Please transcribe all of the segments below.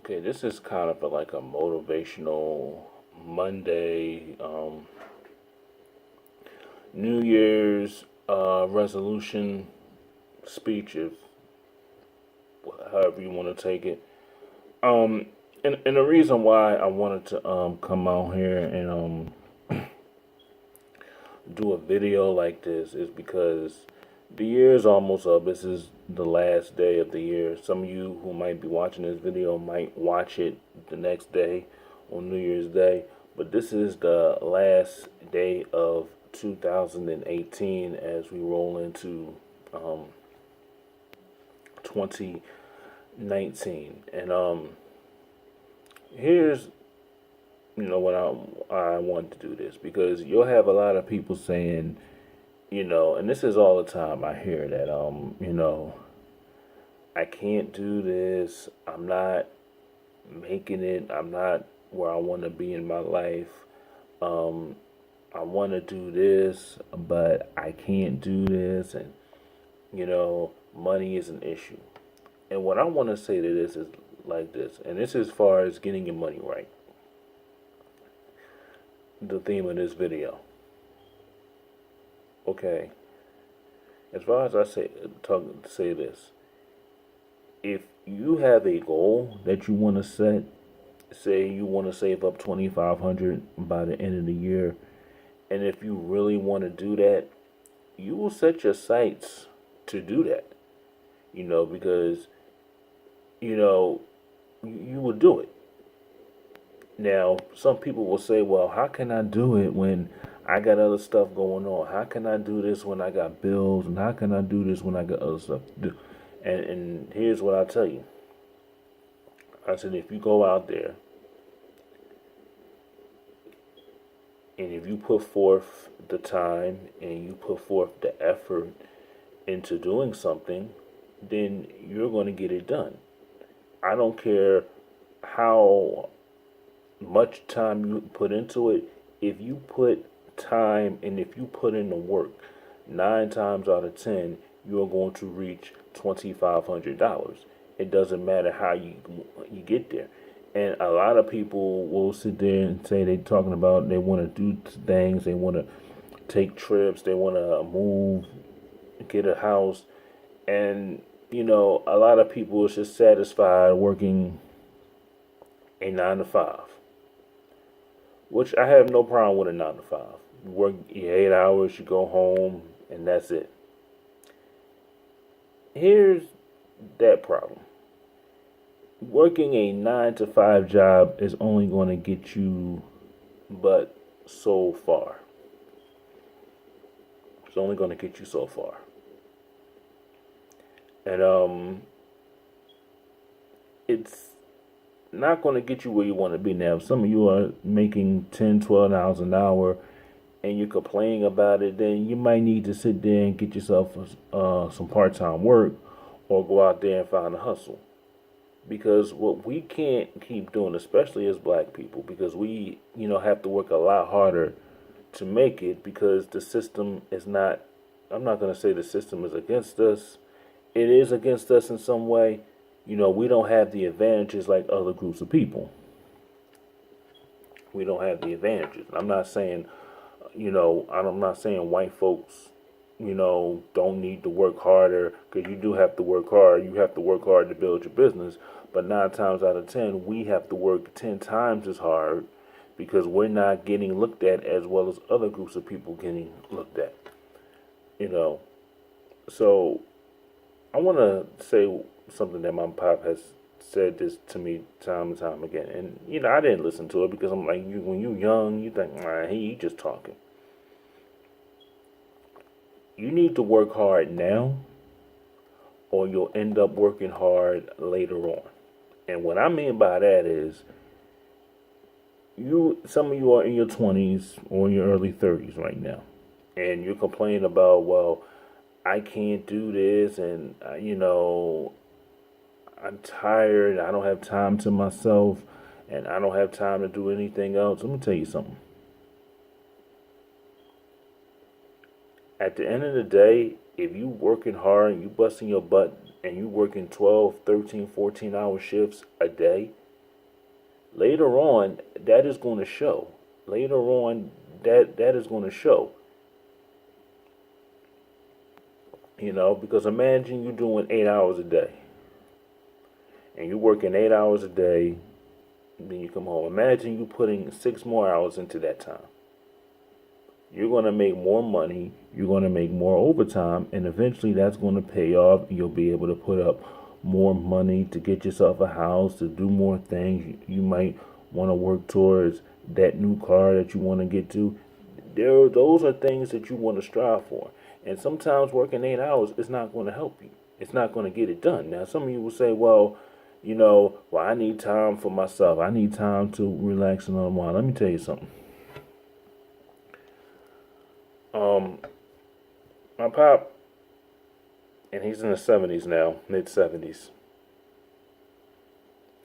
Okay, this is kind of like a motivational Monday, New Year's resolution speech, if however you want to take it. Um, and the reason why I wanted to come out here and do a video like this is because the year is almost up. This is the last day of the year. Some of you who might be watching this video might watch it the next day on New Year's Day, but this is the last day of 2018 as we roll into um, 2019. And here's what I want to do this because you'll have a lot of people saying, and this is all the time I hear that, I can't do this. I'm not making it. I'm not where I want to be in my life. Um, I want to do this, but I can't do this. And, money is an issue. And what I want to say to this is like this, and this is as far as getting your money right. The theme of this video. Okay. As far as I say this, if you have a goal that you want to set, say you want to save up 2,500 by the end of the year, and if you really want to do that, you will set your sights to do that. Because you will do it. Now, some people will say, well, how can I do it when I got other stuff going on? How can I do this when I got bills? And how can I do this when I got other stuff to do? And here's what I tell you. I said, if you go out there and if you put forth the time and you put forth the effort into doing something, then you're going to get it done. I don't care how much time you put into it. If you put time and if you put in the work, 9 times out of 10, you're going to reach $2,500. It doesn't matter how you get there. And a lot of people will sit there and say they're talking about they want to do things, they want to take trips, they want to move, get a house, and a lot of people is just satisfied working a 9 to 5. Which I have no problem with a 9 to 5. You work your 8 hours, you go home, and that's it. Here's that problem. Working a 9 to 5 job is only going to get you but so far. It's only going to get you so far. And it's not going to get you where you want to be. Now, if some of you are making 10, $12 an hour and you're complaining about it, then you might need to sit there and get yourself some part-time work or go out there and find a hustle. Because what we can't keep doing, especially as black people, because we, have to work a lot harder to make it because the system is not, I'm not going to say the system is against us. It is against us in some way. We don't have the advantages like other groups of people. We don't have the advantages. I'm not saying, I'm not saying white folks, don't need to work harder, because you do have to work hard. You have to work hard to build your business. But 9 times out of 10, we have to work 10 times as hard because we're not getting looked at as well as other groups of people getting looked at. So I want to say something that my pop has said this to me time and time again. And, I didn't listen to it because I'm like, when you're young, you think, he just talking. You need to work hard now or you'll end up working hard later on. And what I mean by that is some of you are in your 20s or in your early 30s right now. And you're complaining about, well, I can't do this and, I'm tired, I don't have time to myself, and I don't have time to do anything else. Let me tell you something. At the end of the day, if you working hard and you busting your butt and you working 12, 13, 14-hour shifts a day, Later on, that is going to show. Later on, that is going to show. Because imagine you doing 8 hours a day, and you're working 8 hours a day, then you come home. Imagine you putting 6 more hours into that time. You're going to make more money, you're going to make more overtime, and eventually that's going to pay off. You'll be able to put up more money to get yourself a house, to do more things. You might want to work towards that new car that you want to get to. Those are things that you want to strive for. And sometimes working 8 hours is not going to help you. It's not going to get it done. Now, some of you will say, well, I need time for myself. I need time to relax and unwind. Let me tell you something. Um, my pop, and he's in the 70s now, mid 70s.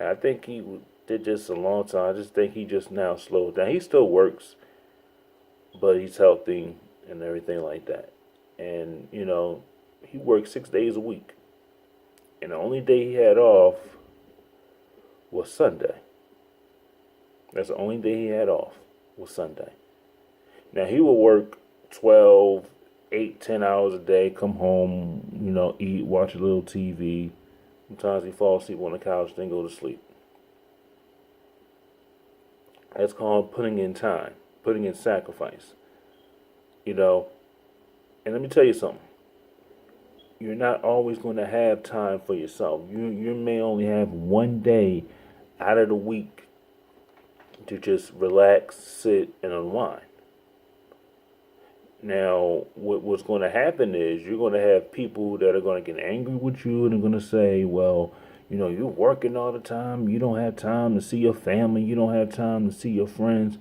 I think he did this a long time. I just think he just now slowed down. He still works, but he's healthy and everything like that. And, he works 6 days a week. And the only day he had off was Sunday. That's the only day he had off was Sunday. Now, he would work 12, 8, 10 hours a day, come home, eat, watch a little TV. Sometimes he falls asleep on the couch, then go to sleep. That's called putting in time, putting in sacrifice. And let me tell you something. You're not always going to have time for yourself. You may only have one day out of the week to just relax, sit, and unwind. Now, what's going to happen is you're going to have people that are going to get angry with you and they're going to say, well, you're working all the time. You don't have time to see your family. You don't have time to see your friends.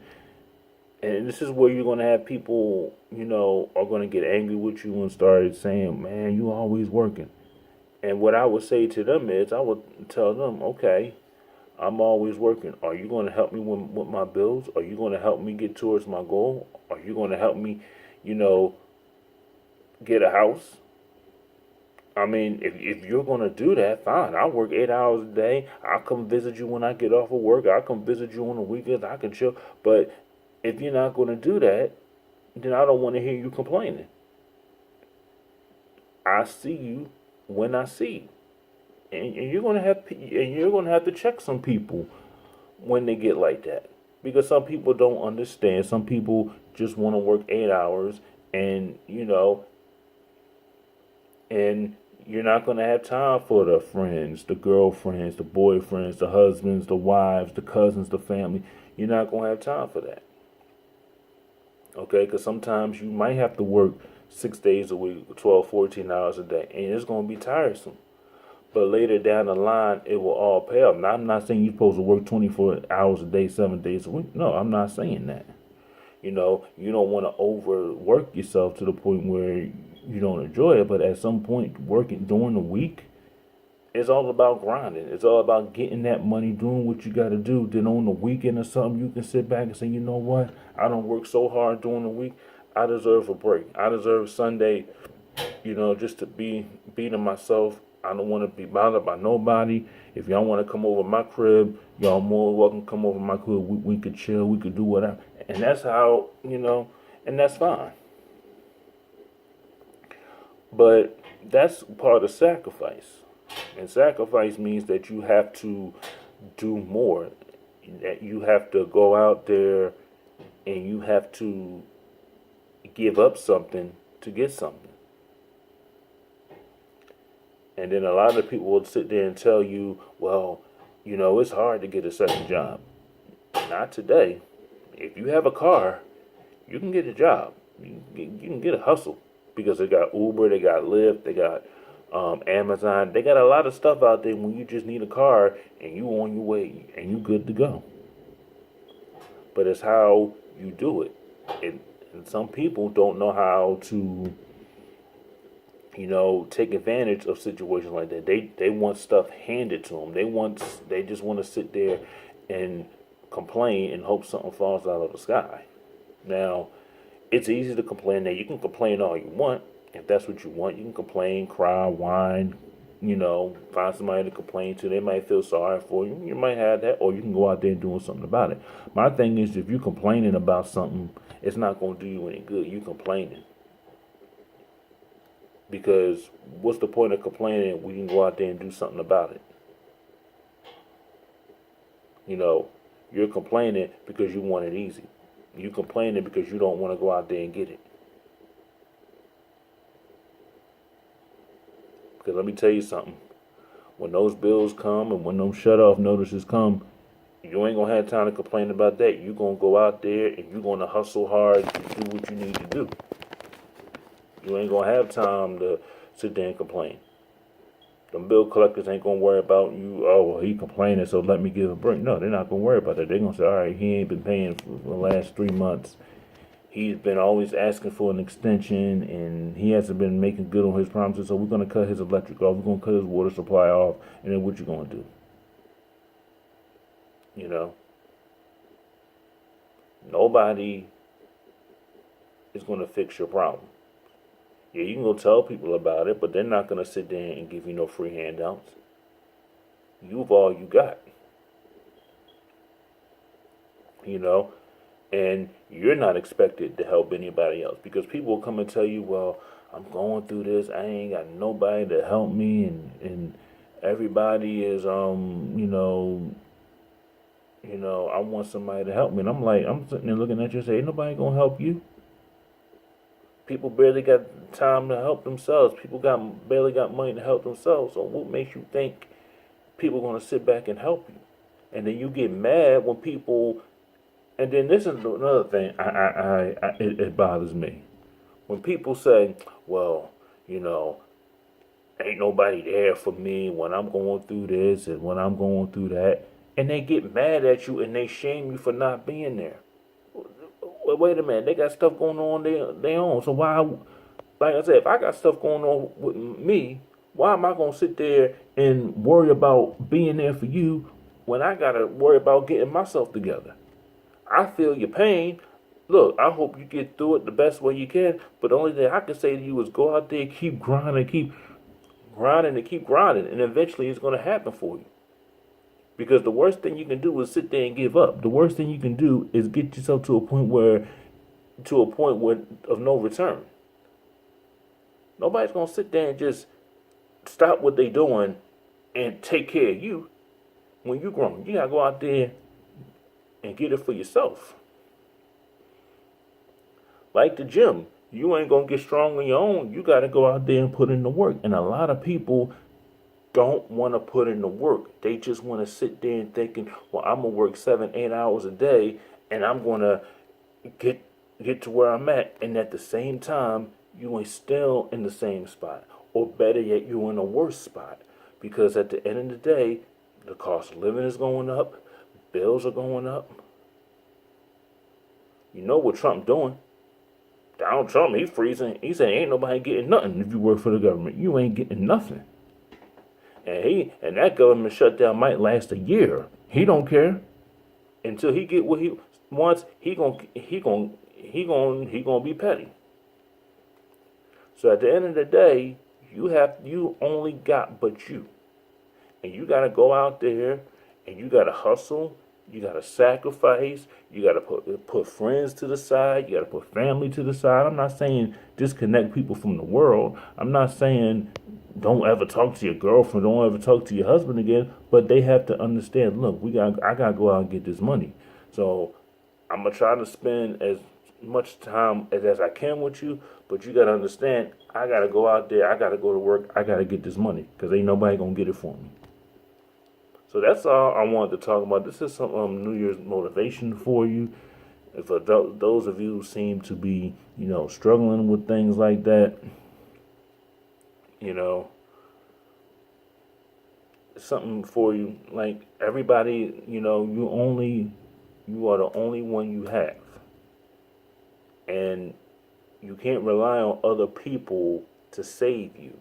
And this is where you're going to have people, are going to get angry with you and start saying, man, you always working. And what I would say to them is, I would tell them, okay, I'm always working. Are you going to help me with my bills? Are you going to help me get towards my goal? Are you going to help me, get a house? I mean, if you're going to do that, fine. I'll work 8 hours a day. I'll come visit you when I get off of work. I'll come visit you on the weekends. I can chill. But if you're not going to do that, then I don't want to hear you complaining. I see you when I see you. And you're going to have to check some people when they get like that. Because some people don't understand. Some people just want to work 8 hours and, and you're not going to have time for the friends, the girlfriends, the boyfriends, the husbands, the wives, the cousins, the family. You're not going to have time for that. Okay? Because sometimes you might have to work 6 days a week, 12, 14 hours a day. And it's going to be tiresome. But later down the line, it will all pay off. Now, I'm not saying you're supposed to work 24 hours a day, 7 days a week. No, I'm not saying that. You don't want to overwork yourself to the point where you don't enjoy it. But at some point, working during the week, it's all about grinding. It's all about getting that money, doing what you got to do. Then on the weekend or something, you can sit back and say, you know what? I don't work so hard during the week. I deserve a break. I deserve Sunday, just to be to myself. I don't want to be bothered by nobody. If y'all want to come over my crib, y'all more welcome to come over my crib. We could chill. We could do whatever. And that's how, and that's fine. But that's part of sacrifice. And sacrifice means that you have to do more. That you have to go out there and you have to give up something to get something. And then a lot of people will sit there and tell you, well, it's hard to get a second job. Not today. If you have a car, you can get a job. You can get a hustle. Because they got Uber, they got Lyft, they got Amazon. They got a lot of stuff out there when you just need a car and you on your way and you good to go. But it's how you do it. And some people don't know how to take advantage of situations like that. They want stuff handed to them. They just want to sit there and complain and hope something falls out of the sky. Now, it's easy to complain. Now, you can complain all you want. If that's what you want, you can complain, cry, whine, find somebody to complain to. They might feel sorry for you. You might have that, or you can go out there and doing something about it. My thing is, if you're complaining about something, it's not going to do you any good. You complaining. Because what's the point of complaining? We can go out there and do something about it. You know, you're complaining because you want it easy. You complaining because you don't want to go out there and get it. Because let me tell you something. When those bills come and when those shut off notices come, you ain't gonna have time to complain about that. You're gonna go out there and you're gonna hustle hard to do what you need to do. You ain't gonna have time to sit there and complain. Them bill collectors ain't gonna worry about you. Oh, well, he complaining, so let me give a break. No, they're not gonna worry about that. They're gonna say, all right, he ain't been paying for the last 3 months. He's been always asking for an extension, and he hasn't been making good on his promises. So we're gonna cut his electric off. We're gonna cut his water supply off, and then what you gonna do? You know, nobody is gonna fix your problem. Yeah, you can go tell people about it, but they're not gonna sit there and give you no free handouts. You've all you got. You know, and you're not expected to help anybody else because people will come and tell you, well, I'm going through this, I ain't got nobody to help me, and everybody is I want somebody to help me. And I'm like, I'm sitting there looking at you and say, ain't nobody gonna help you. People barely got time to help themselves. People got barely got money to help themselves. So what makes you think people are gonna sit back and help you? And then you get mad when people. And then this is another thing. It bothers me when people say, "Well, you know, ain't nobody there for me when I'm going through this and when I'm going through that," and they get mad at you and they shame you for not being there. Well, wait a minute, they got stuff going on they own. So why, like I said, if I got stuff going on with me, why am I gonna sit there and worry about being there for you when I gotta worry about getting myself together? I feel your pain. Look, I hope you get through it the best way you can. But the only thing I can say to you is go out there, keep grinding, keep grinding, and keep grinding, and eventually it's gonna happen for you. Because the worst thing you can do is sit there and give up. The worst thing you can do is get yourself to a point where of no return. Nobody's gonna sit there and just stop what they doing and take care of you when you're grown. You gotta go out there and get it for yourself. Like the gym, you ain't gonna get strong on your own. You gotta go out there and put in the work. And a lot of people don't want to put in the work. They just want to sit there and thinking, well, I'm gonna work 7, 8 hours a day, and I'm gonna get to where I'm at. And at the same time, you ain't still in the same spot, or better yet, you're in a worse spot. Because at the end of the day, the cost of living is going up, bills are going up. You know what Trump doing? Donald Trump, he's freezing. He saying ain't nobody getting nothing if you work for the government. You ain't getting nothing. And that government shutdown might last a year. He don't care until he get what he wants. He gonna be petty. So at the end of the day, you only got but you, and you gotta go out there and you gotta hustle. You gotta sacrifice. You gotta put friends to the side. You gotta put family to the side. I'm not saying disconnect people from the world. I'm not saying don't ever talk to your girlfriend. Don't ever talk to your husband again. But they have to understand. Look, I gotta go out and get this money. So I'm gonna try to spend as much time as I can with you. But you gotta understand. I gotta go out there. I gotta go to work. I gotta get this money because ain't nobody gonna get it for me. So that's all I wanted to talk about. This is some New Year's motivation for you. For those of you who seem to be, struggling with things like that, something for you. Like everybody, you are the only one you have, and you can't rely on other people to save you.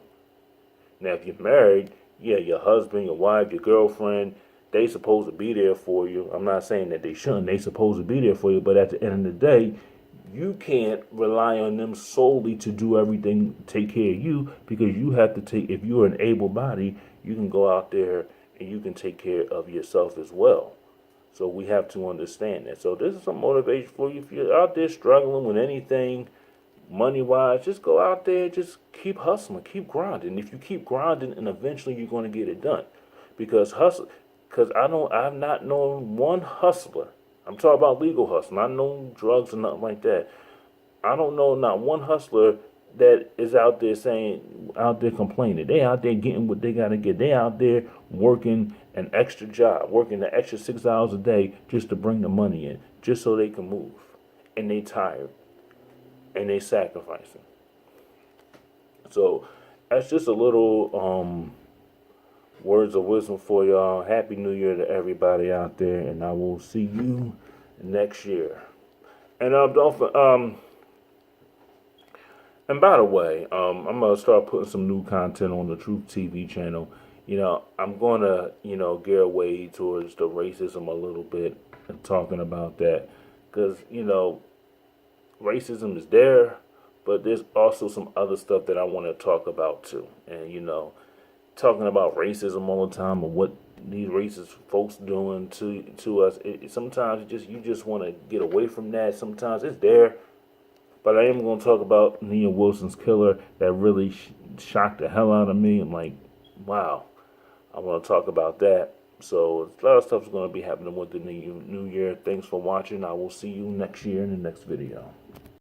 Now, if you're married, yeah, your husband, your wife, your girlfriend, they supposed to be there for you. I'm not saying that they shouldn't. They supposed to be there for you. But at the end of the day, you can't rely on them solely to do everything, take care of you, because you have to take, if you're an able body, you can go out there and you can take care of yourself as well. So we have to understand that. So this is some motivation for you. If you're out there struggling with anything, money wise, just go out there, just keep hustling, keep grinding. If you keep grinding, and eventually you're going to get it done, because I've not known one hustler. I'm talking about legal hustling. I know drugs and nothing like that. I don't know not one hustler that is out there saying, out there complaining. They out there getting what they gotta get. They out there working an extra job, working an extra 6 hours a day just to bring the money in, just so they can move. And they tired and they sacrificing. So that's just a little words of wisdom for y'all. Happy New Year to everybody out there, and I will see you next year. And and by the way, I'm gonna start putting some new content on the Truth TV channel. I'm gonna, gear away towards the racism a little bit and talking about that, because racism is there, but there's also some other stuff that I want to talk about too. And talking about racism all the time and what these racist folks doing to us, sometimes you just want to get away from that. Sometimes it's there, but I am going to talk about Nia Wilson's killer that really shocked the hell out of me. I'm like, wow, I want to talk about that. So a lot of stuff is going to be happening with the new year. Thanks for watching. I will see you next year in the next video.